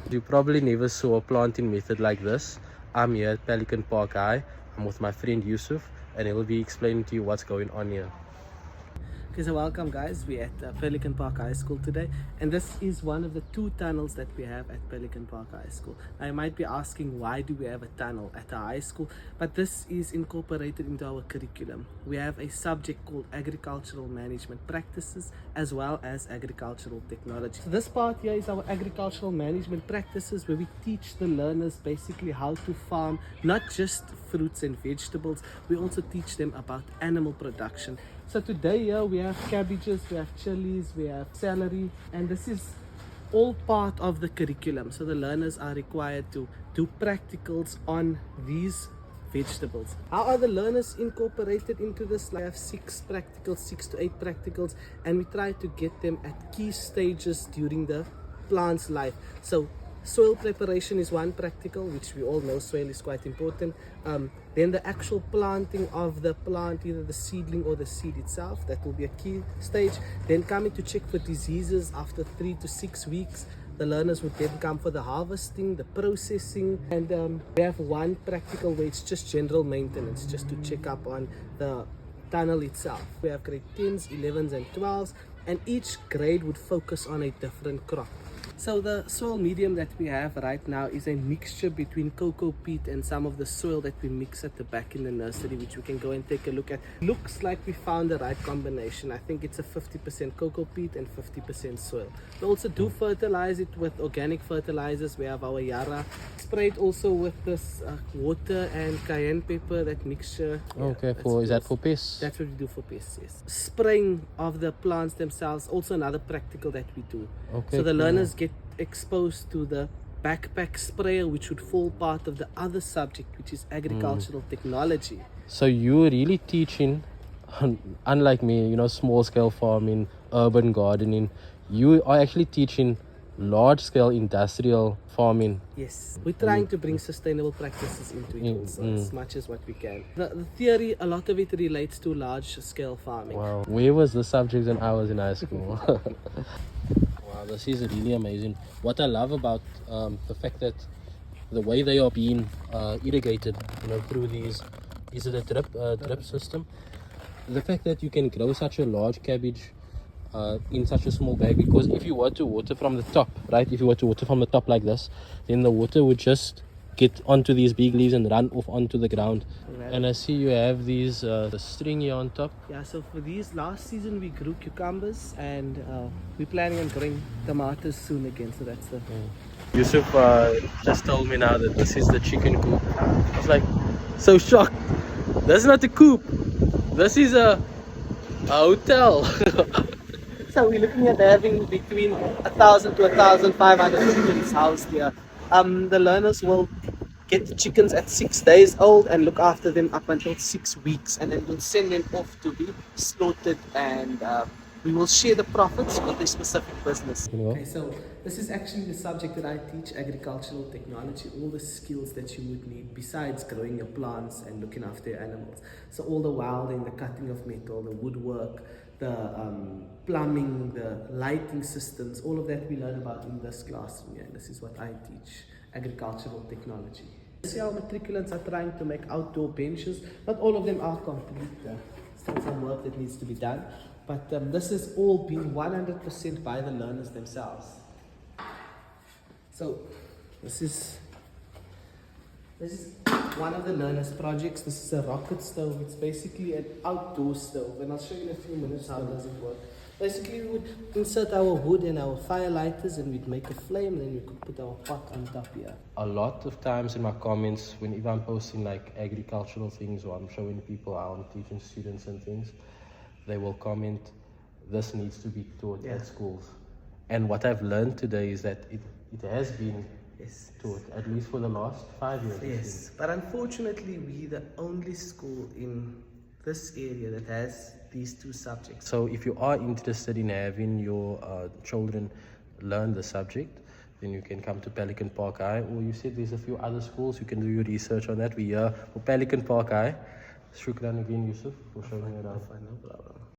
You probably never saw a planting method like this. I'm here at Pelican Park High. I'm with my friend Yusuf, and he'll be explaining to you what's going on here. Okay, so welcome guys, we're at Pelican Park High School today, and this is one of the two tunnels that we have at Pelican Park High School. I might be asking, why do we have a tunnel at a high school? But this is incorporated into our curriculum. We have a subject called agricultural management practices as well as agricultural technology. So this part here is our agricultural management practices, where we teach the learners basically how to farm not just fruits and vegetables, we also teach them about animal production. So today here we have cabbages, we have chilies, we have celery, and this is all part of the curriculum. So the learners are required to do practicals on these vegetables. How are the learners incorporated into this? I have 6 to 8 practicals, and we try to get them at key stages during the plant's life. So soil preparation is one practical, which we all know soil is quite important. Then the actual planting of the plant, either the seedling or the seed itself, that will be a key stage. Then coming to check for diseases after 3 to 6 weeks. The learners would then come for the harvesting, the processing, and we have one practical where it's just general maintenance, just to check up on the tunnel itself. We have grade 10s, 11s and 12s, and each grade would focus on a different crop. So the soil medium that we have right now is a mixture between cocoa peat and some of the soil that we mix at the back in the nursery, which we can go and take a look at. Looks like we found the right combination. I think it's a 50% cocoa peat and 50% soil. We also do fertilize it with organic fertilizers. We have our Yara. Spray it also with this water and cayenne pepper, that mixture. Okay, is that for pests? That's what we do for pests, yes. Spraying of the plants themselves, also another practical that we do. Okay, so the cool. learners get exposed to the backpack sprayer, which would fall part of the other subject, which is agricultural technology. So you're really teaching, unlike me, small scale farming, urban gardening, you are actually teaching large scale industrial farming. Yes, we're trying to bring sustainable practices into it also, as much as what we can. The theory, a lot of it relates to large scale farming. Wow, where was the subject when I was in high school? Wow, this is really amazing. What I love about the fact that the way they are being irrigated, through these, is it a drip system? The fact that you can grow such a large cabbage in such a small bag, because if you were to water from the top, right, if you were to water from the top like this, then the water would just get onto these big leaves and run off onto the ground. Right. And I see you have these the string here on top. Yeah, so for these, last season we grew cucumbers, and we're planning on growing tomatoes soon again, so that's the Yusuf just told me now that this is the chicken coop. I was like so shocked. That's not a coop, this is a hotel. So we're looking at having between 1,000 to 1,500 chickens housed here. The learners will get the chickens at 6 days old and look after them up until 6 weeks, and then we'll send them off to be slaughtered, and we will share the profits with a specific business. Okay, so this is actually the subject that I teach, agricultural technology, all the skills that you would need besides growing your plants and looking after your animals. So all the welding, the cutting of metal, the woodwork, the plumbing, the lighting systems, all of that we learn about in this classroom here, and this is what I teach, agricultural technology. See, our matriculants are trying to make outdoor benches. Not all of them are complete. Still some work that needs to be done. But this is all being 100% by the learners themselves. So this is one of the learners' projects. This is a rocket stove. It's basically an outdoor stove, and I'll show you in a few minutes how does it work. Basically, we would insert our wood and our fire lighters, and we'd make a flame, and then we could put our pot on top here. A lot of times in my comments, if I'm posting like agricultural things, or I'm showing people how I'm teaching students and things, they will comment, this needs to be taught at schools. And what I've learned today is that it has been taught, at least for the last 5 years. Yes, but unfortunately, we're the only school in this area that has these two subjects. So if you are interested in having your children learn the subject, then you can come to Pelican Park High, or you said there's a few other schools, you can do your research on that. We're here for Pelican Park High. Shukran again, Yusuf, for showing me around. No problem.